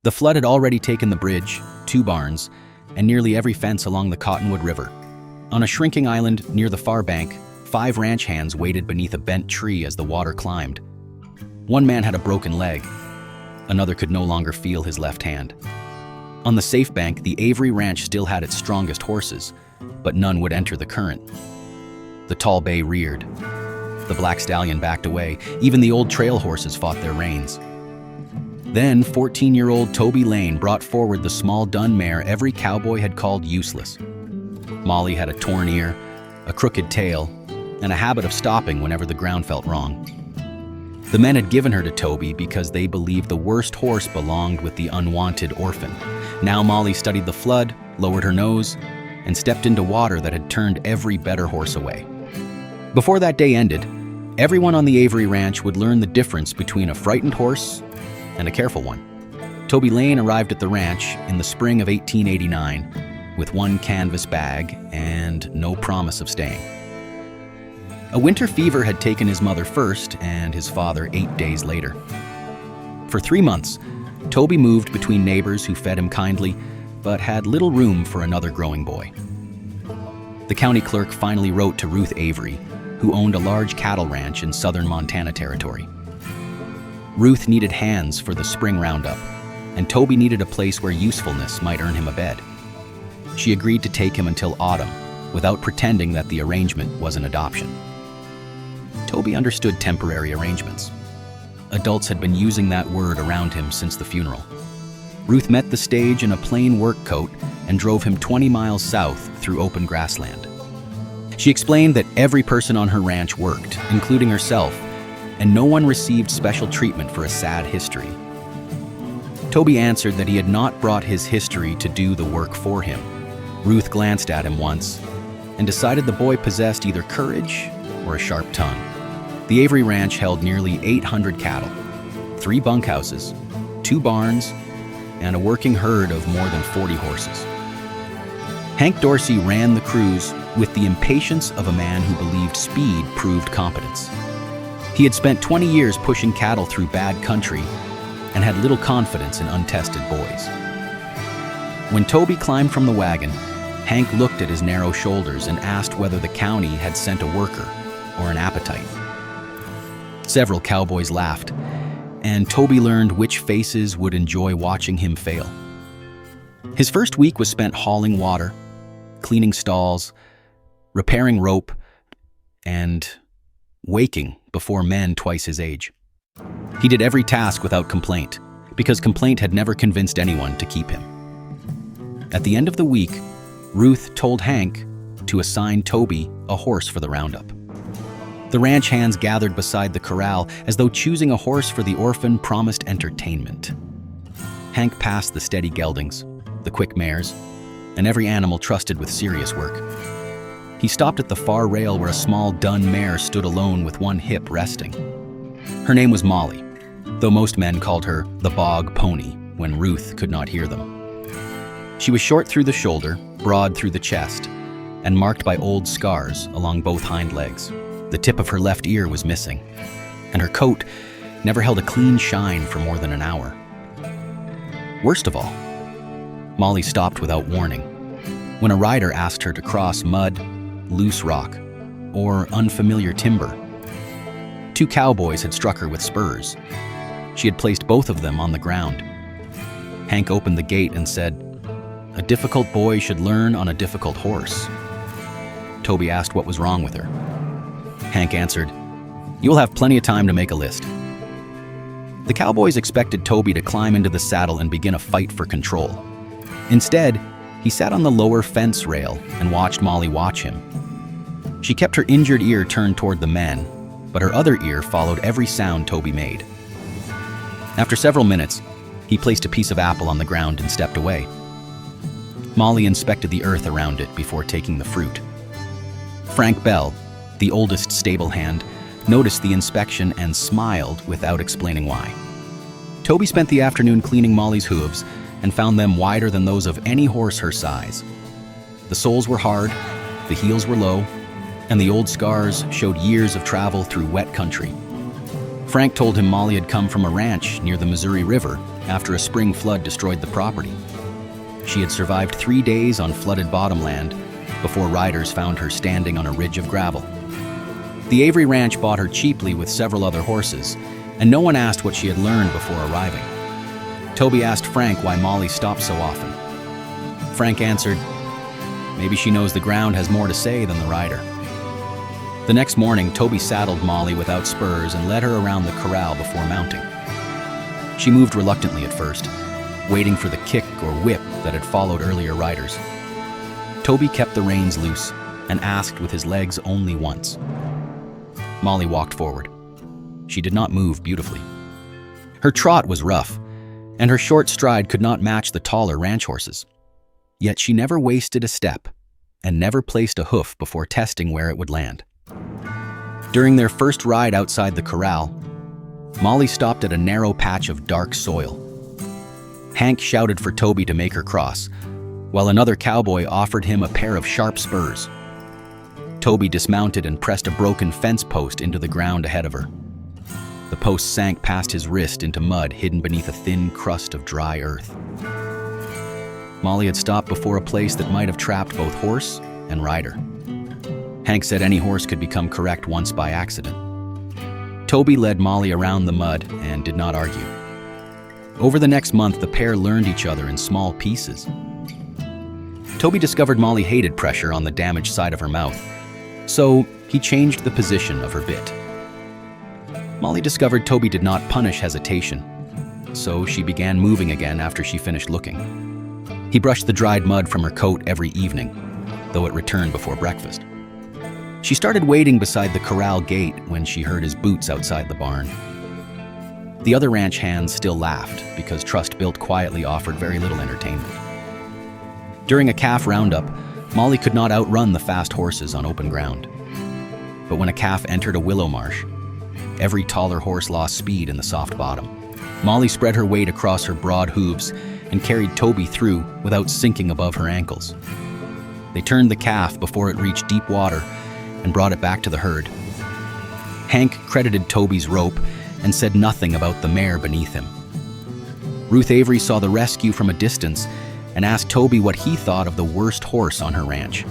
The flood had already taken the bridge, 2 barns, and nearly every fence along the Cottonwood River. On a shrinking island near the far bank, 5 ranch hands waited beneath a bent tree as the water climbed. One man had a broken leg. Another could no longer feel his left hand. On the safe bank, the Avery ranch still had its strongest horses, but none would enter the current. The tall bay reared. The black stallion backed away. Even the old trail horses fought their reins. Then, 14-year-old Toby Lane brought forward the small dun mare every cowboy had called useless. Molly had a torn ear, a crooked tail, and a habit of stopping whenever the ground felt wrong. The men had given her to Toby because they believed the worst horse belonged with the unwanted Orphan. Now Molly studied the flood, lowered her nose, and stepped into water that had turned every better horse away. Before that day ended, everyone on the Avery ranch would learn the difference between a frightened horse and a careful one. Toby Lane arrived at the ranch in the spring of 1889 with 1 canvas bag and no promise of staying. A winter fever had taken his mother first and his father 8 days later. For 3 months, Toby moved between neighbors who fed him kindly, but had little room for another growing boy. The county clerk finally wrote to Ruth Avery, who owned a large cattle ranch in southern Montana Territory. Ruth needed hands for the spring roundup, and Toby needed a place where usefulness might earn him a bed. She agreed to take him until autumn, without pretending that the arrangement was an adoption. Toby understood temporary arrangements. Adults had been using that word around him since the funeral. Ruth met the stage in a plain work coat and drove him 20 miles south through open grassland. She explained that every person on her ranch worked, including herself, and no one received special treatment for a sad history. Toby answered that he had not brought his history to do the work for him. Ruth glanced at him once and decided the boy possessed either courage or a sharp tongue. The Avery Ranch held nearly 800 cattle, 3 bunkhouses, 2 barns, and a working herd of more than 40 horses. Hank Dorsey ran the crews with the impatience of a man who believed speed proved competence. He had spent 20 years pushing cattle through bad country and had little confidence in untested boys. When Toby climbed from the wagon, Hank looked at his narrow shoulders and asked whether the county had sent a worker or an appetite. Several cowboys laughed, and Toby learned which faces would enjoy watching him fail. His first week was spent hauling water, cleaning stalls, repairing rope, and waking before men twice his age. He did every task without complaint, because complaint had never convinced anyone to keep him. At the end of the week, Ruth told Hank to assign Toby a horse for the roundup. The ranch hands gathered beside the corral as though choosing a horse for the Orphan promised entertainment. Hank passed the steady geldings, the quick mares, and every animal trusted with serious work. He stopped at the far rail where a small dun mare stood alone with one hip resting. Her name was Molly, though most men called her the bog pony when Ruth could not hear them. She was short through the shoulder, broad through the chest, and marked by old scars along both hind legs. The tip of her left ear was missing, and her coat never held a clean shine for more than an hour. Worst of all, Molly stopped without warning when a rider asked her to cross mud, loose rock, or unfamiliar timber. 2 cowboys had struck her with spurs. She had placed both of them on the ground. Hank opened the gate and said, "A difficult boy should learn on a difficult horse." Toby asked what was wrong with her. Hank answered, "You will have plenty of time to make a list." The cowboys expected Toby to climb into the saddle and begin a fight for control. Instead, he sat on the lower fence rail and watched Molly watch him. She kept her injured ear turned toward the men, but her other ear followed every sound Toby made. After several minutes, he placed a piece of apple on the ground and stepped away. Molly inspected the earth around it before taking the fruit. Frank Bell, the oldest stable hand, noticed the inspection and smiled without explaining why. Toby spent the afternoon cleaning Molly's hooves and found them wider than those of any horse her size. The soles were hard, the heels were low, and the old scars showed years of travel through wet country. Frank told him Molly had come from a ranch near the Missouri River after a spring flood destroyed the property. She had survived 3 days on flooded bottomland before riders found her standing on a ridge of gravel. The Avery ranch bought her cheaply with several other horses, and no one asked what she had learned before arriving. Toby asked Frank why Molly stopped so often. Frank answered, "Maybe she knows the ground has more to say than the rider." The next morning, Toby saddled Molly without spurs and led her around the corral before mounting. She moved reluctantly at first, waiting for the kick or whip that had followed earlier riders. Toby kept the reins loose and asked with his legs only once. Molly walked forward. She did not move beautifully. Her trot was rough, and her short stride could not match the taller ranch horses. Yet she never wasted a step and never placed a hoof before testing where it would land. During their first ride outside the corral, Molly stopped at a narrow patch of dark soil. Hank shouted for Toby to make her cross, while another cowboy offered him a pair of sharp spurs. Toby dismounted and pressed a broken fence post into the ground ahead of her. The post sank past his wrist into mud hidden beneath a thin crust of dry earth. Molly had stopped before a place that might have trapped both horse and rider. Hank said any horse could become correct once by accident. Toby led Molly around the mud and did not argue. Over the next month, the pair learned each other in small pieces. Toby discovered Molly hated pressure on the damaged side of her mouth, so he changed the position of her bit. Molly discovered Toby did not punish hesitation, so she began moving again after she finished looking. He brushed the dried mud from her coat every evening, though it returned before breakfast. She started waiting beside the corral gate when she heard his boots outside the barn. The other ranch hands still laughed because trust built quietly offered very little entertainment. During a calf roundup, Molly could not outrun the fast horses on open ground. But when a calf entered a willow marsh, every taller horse lost speed in the soft bottom. Molly spread her weight across her broad hooves and carried Toby through without sinking above her ankles. They turned the calf before it reached deep water and brought it back to the herd. Hank credited Toby's rope and said nothing about the mare beneath him. Ruth Avery saw the rescue from a distance and asked Toby what he thought of the worst horse on her ranch.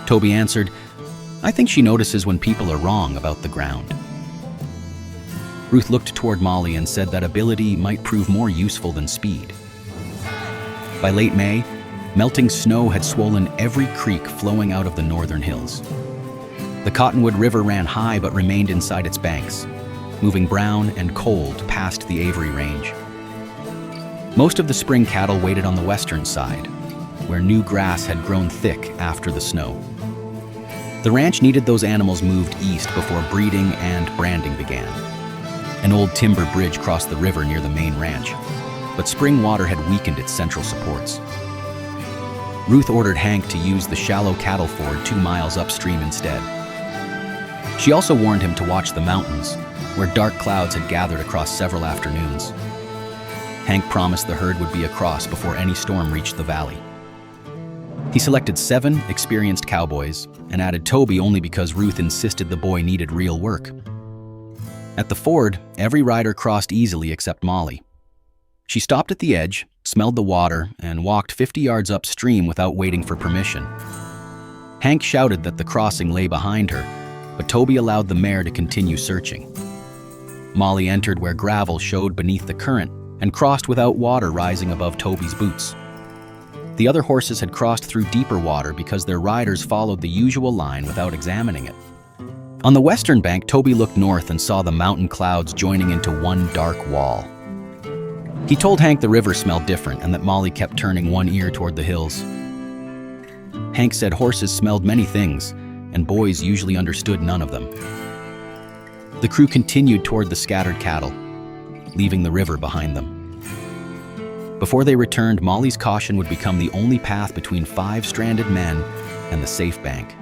Toby answered, "I think she notices when people are wrong about the ground." Ruth looked toward Molly and said that ability might prove more useful than speed. By late May, melting snow had swollen every creek flowing out of the northern hills. The Cottonwood River ran high but remained inside its banks, moving brown and cold past the Avery range. Most of the spring cattle waited on the western side, where new grass had grown thick after the snow. The ranch needed those animals moved east before breeding and branding began. An old timber bridge crossed the river near the main ranch, but spring water had weakened its central supports. Ruth ordered Hank to use the shallow cattle ford 2 miles upstream instead. She also warned him to watch the mountains, where dark clouds had gathered across several afternoons. Hank promised the herd would be across before any storm reached the valley. He selected 7 experienced cowboys and added Toby only because Ruth insisted the boy needed real work. At the ford, every rider crossed easily except Molly. She stopped at the edge, smelled the water, and walked 50 yards upstream without waiting for permission. Hank shouted that the crossing lay behind her, but Toby allowed the mare to continue searching. Molly entered where gravel showed beneath the current and crossed without water rising above Toby's boots. The other horses had crossed through deeper water because their riders followed the usual line without examining it. On the western bank, Toby looked north and saw the mountain clouds joining into one dark wall. He told Hank the river smelled different and that Molly kept turning one ear toward the hills. Hank said horses smelled many things, and boys usually understood none of them. The crew continued toward the scattered cattle, leaving the river behind them. Before they returned, Molly's caution would become the only path between 5 stranded men and the safe bank.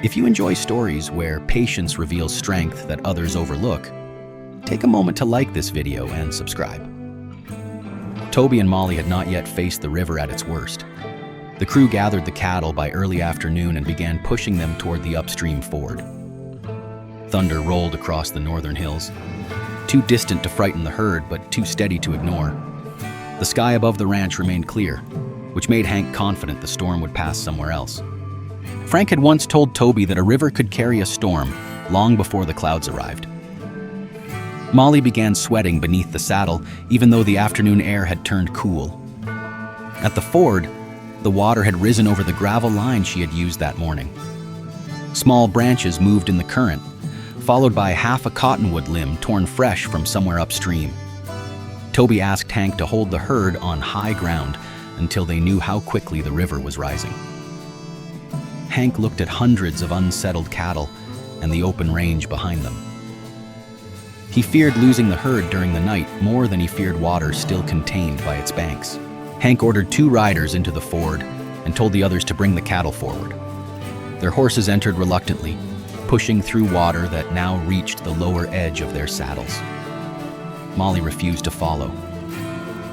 If you enjoy stories where patience reveals strength that others overlook, take a moment to like this video and subscribe. Toby and Molly had not yet faced the river at its worst. The crew gathered the cattle by early afternoon and began pushing them toward the upstream ford. Thunder rolled across the northern hills. too distant to frighten the herd, but too steady to ignore. The sky above the ranch remained clear, which made Hank confident the storm would pass somewhere else. Frank had once told Toby that a river could carry a storm long before the clouds arrived. Molly began sweating beneath the saddle, even though the afternoon air had turned cool. At the ford, the water had risen over the gravel line she had used that morning. Small branches moved in the current, followed by half a cottonwood limb torn fresh from somewhere upstream. Toby asked Hank to hold the herd on high ground until they knew how quickly the river was rising. Hank looked at hundreds of unsettled cattle and the open range behind them. He feared losing the herd during the night more than he feared water still contained by its banks. Hank ordered 2 riders into the ford and told the others to bring the cattle forward. Their horses entered reluctantly, pushing through water that now reached the lower edge of their saddles. Molly refused to follow.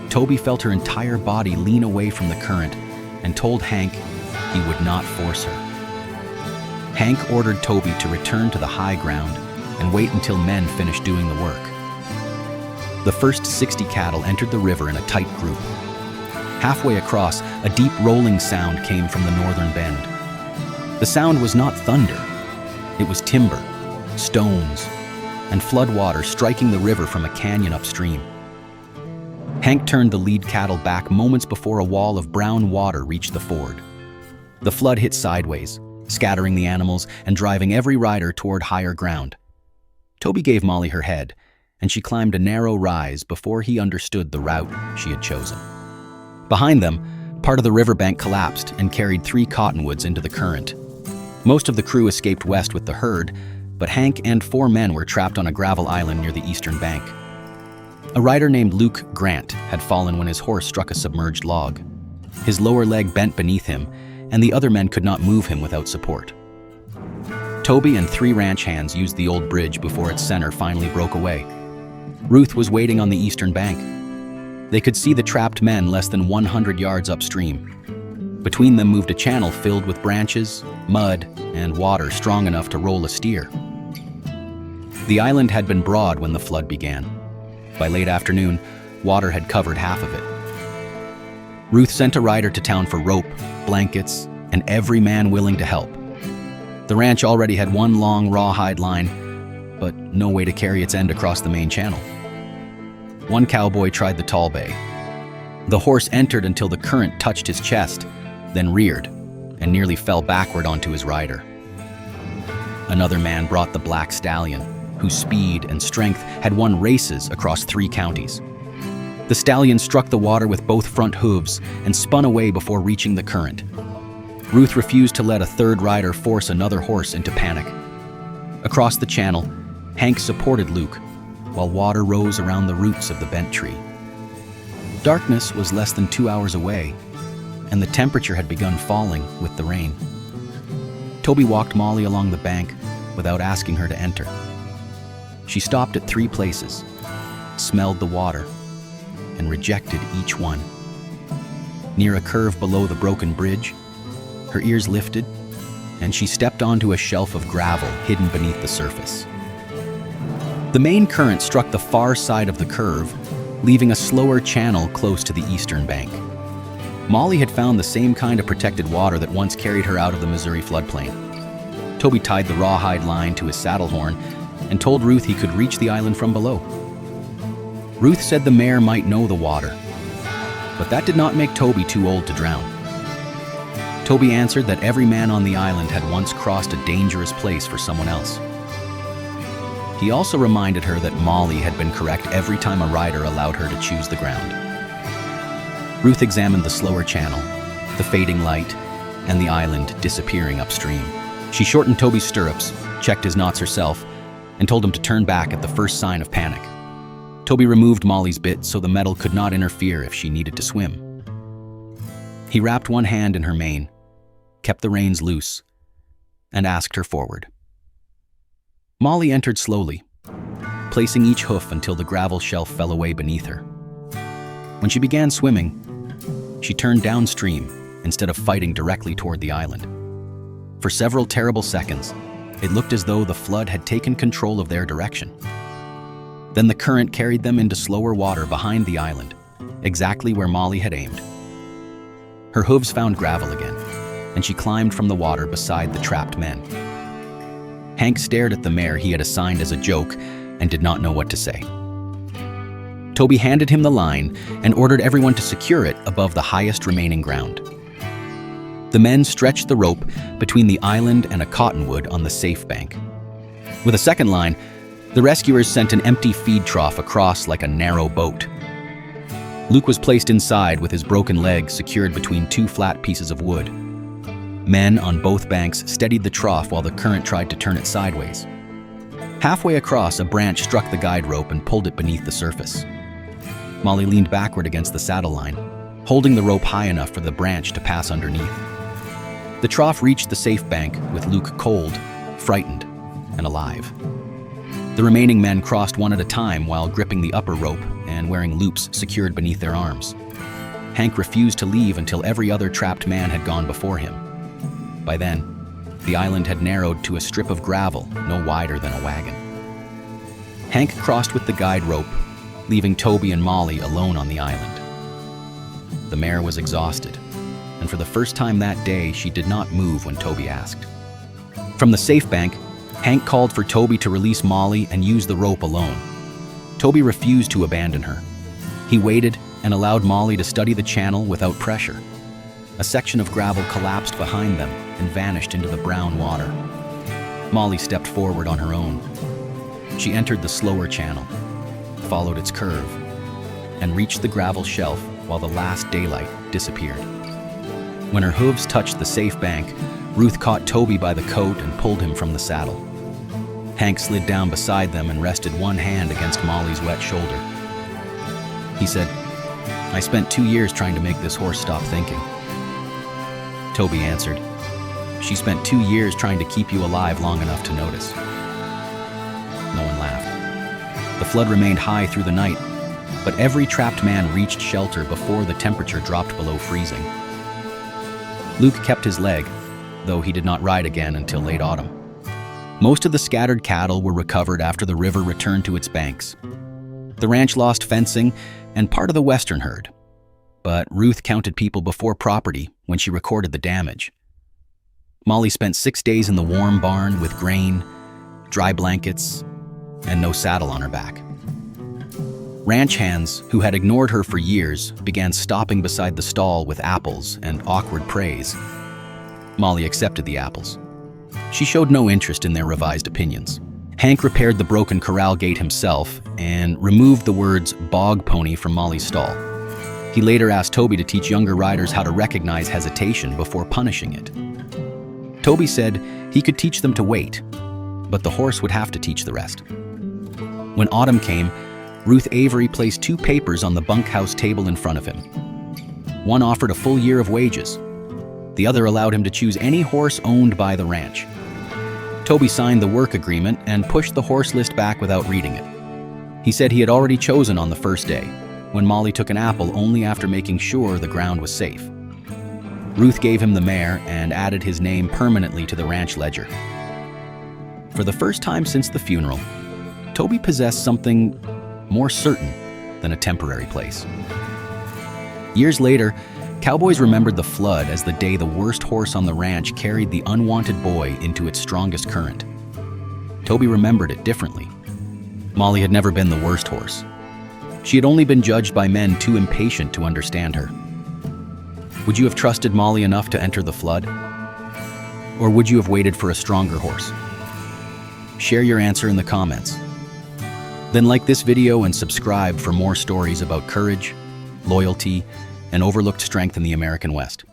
Toby felt her entire body lean away from the current and told Hank he would not force her. Hank ordered Toby to return to the high ground and wait until men finished doing the work. The first 60 cattle entered the river in a tight group. Halfway across, a deep rolling sound came from the northern bend. The sound was not thunder. It was timber, stones, and floodwater striking the river from a canyon upstream. Hank turned the lead cattle back moments before a wall of brown water reached the ford. The flood hit sideways, scattering the animals and driving every rider toward higher ground. Toby gave Molly her head, and she climbed a narrow rise before he understood the route she had chosen. Behind them, part of the riverbank collapsed and carried 3 cottonwoods into the current. Most of the crew escaped west with the herd, but Hank and 4 men were trapped on a gravel island near the eastern bank. A rider named Luke Grant had fallen when his horse struck a submerged log. His lower leg bent beneath him, and the other men could not move him without support. Toby and 3 ranch hands used the old bridge before its center finally broke away. Ruth was waiting on the eastern bank. They could see the trapped men less than 100 yards upstream. Between them moved a channel filled with branches, mud, and water strong enough to roll a steer. The island had been broad when the flood began. By late afternoon, water had covered half of it. Ruth sent a rider to town for rope, blankets, and every man willing to help. The ranch already had 1 long rawhide line, but no way to carry its end across the main channel. One cowboy tried the tall bay. The horse entered until the current touched his chest, then reared, and nearly fell backward onto his rider. Another man brought the black stallion, whose speed and strength had won races across 3 counties. The stallion struck the water with both front hooves and spun away before reaching the current. Ruth refused to let a 3rd rider force another horse into panic. Across the channel, Hank supported Luke, while water rose around the roots of the bent tree. Darkness was less than 2 hours away, and the temperature had begun falling with the rain. Toby walked Molly along the bank without asking her to enter. She stopped at 3 places, smelled the water, and rejected each one. Near a curve below the broken bridge, her ears lifted, and she stepped onto a shelf of gravel hidden beneath the surface. The main current struck the far side of the curve, leaving a slower channel close to the eastern bank. Molly had found the same kind of protected water that once carried her out of the Missouri floodplain. Toby tied the rawhide line to his saddle horn and told Ruth he could reach the island from below. Ruth said the mare might know the water, but that did not make Toby too old to drown. Toby answered that every man on the island had once crossed a dangerous place for someone else. He also reminded her that Molly had been correct every time a rider allowed her to choose the ground. Ruth examined the slower channel, the fading light, and the island disappearing upstream. She shortened Toby's stirrups, checked his knots herself, and told him to turn back at the first sign of panic. Toby removed Molly's bit so the metal could not interfere if she needed to swim. He wrapped one hand in her mane, kept the reins loose, and asked her forward. Molly entered slowly, placing each hoof until the gravel shelf fell away beneath her. When she began swimming, she turned downstream instead of fighting directly toward the island. For several terrible seconds, it looked as though the flood had taken control of their direction. Then the current carried them into slower water behind the island, exactly where Molly had aimed. Her hooves found gravel again, and she climbed from the water beside the trapped men. Hank stared at the mare he had assigned as a joke and did not know what to say. Toby handed him the line and ordered everyone to secure it above the highest remaining ground. The men stretched the rope between the island and a cottonwood on the safe bank. With a second line, the rescuers sent an empty feed trough across like a narrow boat. Luke was placed inside with his broken leg secured between two flat pieces of wood. Men on both banks steadied the trough while the current tried to turn it sideways. Halfway across, a branch struck the guide rope and pulled it beneath the surface. Molly leaned backward against the saddle line, holding the rope high enough for the branch to pass underneath. The trough reached the safe bank with Luke cold, frightened, and alive. The remaining men crossed one at a time while gripping the upper rope and wearing loops secured beneath their arms. Hank refused to leave until every other trapped man had gone before him. By then, the island had narrowed to a strip of gravel no wider than a wagon. Hank crossed with the guide rope, leaving Toby and Molly alone on the island. The mare was exhausted, and for the first time that day, she did not move when Toby asked. From the safe bank, Hank called for Toby to release Molly and use the rope alone. Toby refused to abandon her. He waited and allowed Molly to study the channel without pressure. A section of gravel collapsed behind them and vanished into the brown water. Molly stepped forward on her own. She entered the slower channel, followed its curve, and reached the gravel shelf while the last daylight disappeared. When her hooves touched the safe bank, Ruth caught Toby by the coat and pulled him from the saddle. Hank slid down beside them and rested one hand against Molly's wet shoulder. He said, "I spent 2 years trying to make this horse stop thinking." Toby answered, "She spent 2 years trying to keep you alive long enough to notice." No one laughed. The flood remained high through the night, but every trapped man reached shelter before the temperature dropped below freezing. Luke kept his leg, though he did not ride again until late autumn. Most of the scattered cattle were recovered after the river returned to its banks. The ranch lost fencing and part of the western herd, but Ruth counted people before property when she recorded the damage. Molly spent 6 days in the warm barn with grain, dry blankets, and no saddle on her back. Ranch hands, who had ignored her for years, began stopping beside the stall with apples and awkward praise. Molly accepted the apples. She showed no interest in their revised opinions. Hank repaired the broken corral gate himself and removed the words "bog pony" from Molly's stall. He later asked Toby to teach younger riders how to recognize hesitation before punishing it. Toby said he could teach them to wait, but the horse would have to teach the rest. When autumn came, Ruth Avery placed 2 papers on the bunkhouse table in front of him. One offered a full year of wages. The other allowed him to choose any horse owned by the ranch. Toby signed the work agreement and pushed the horse list back without reading it. He said he had already chosen on the first day, when Molly took an apple only after making sure the ground was safe. Ruth gave him the mare and added his name permanently to the ranch ledger. For the first time since the funeral, Toby possessed something more certain than a temporary place. Years later, cowboys remembered the flood as the day the worst horse on the ranch carried the unwanted boy into its strongest current. Toby remembered it differently. Molly had never been the worst horse. She had only been judged by men too impatient to understand her. Would you have trusted Molly enough to enter the flood? Or would you have waited for a stronger horse? Share your answer in the comments. Then like this video and subscribe for more stories about courage, loyalty, and overlooked strength in the American West.